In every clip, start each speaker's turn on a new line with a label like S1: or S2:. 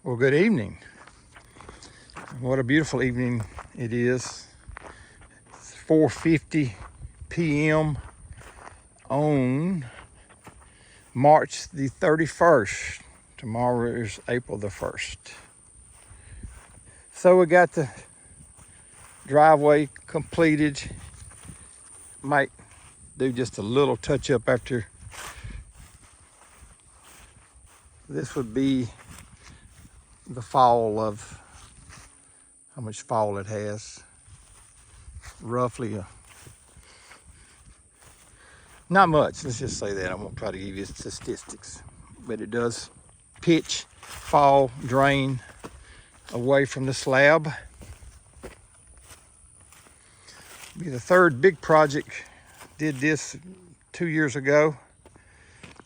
S1: Well, good evening. What a beautiful evening it is. It's 4:50 p.m. on March the 31st. Tomorrow is April the 1st. So we got the driveway completed. Might do just a little touch up after. This would be the fall of how much fall it has. Roughly not much, let's just say that. I won't try to give you statistics, but it does pitch, fall, drain away from the slab. Be the third big project. Did this 2 years ago.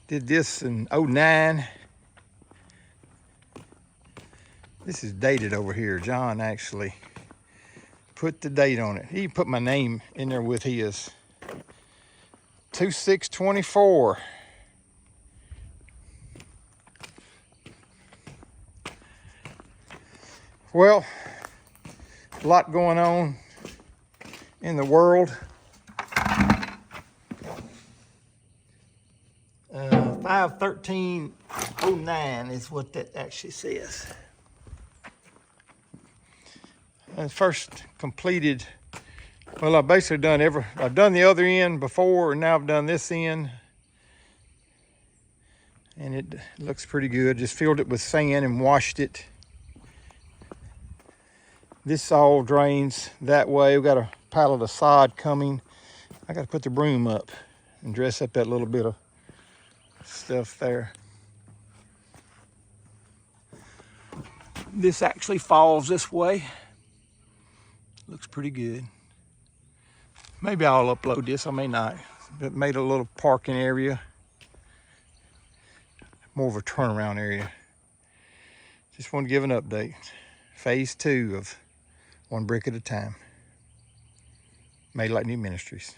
S1: Did this in 09. This is dated over here. John actually put the date on it. He put my name in there with his. 2624. Well, a lot going on in the world. 5/13/09 is what that actually says. First completed. Well, I've basically I've done the other end before, and now I've done this end. And it looks pretty good. Just filled it with sand and washed it. This all drains that way. We've got a pallet of sod coming. I got to put the broom up and dress up that little bit of stuff there. This actually falls this way. Looks pretty good. Maybe I'll upload this, I may not. But made a little parking area. More of a turnaround area. Just want to give an update. Phase 2 of One Brick at a Time. Made Like New Ministries.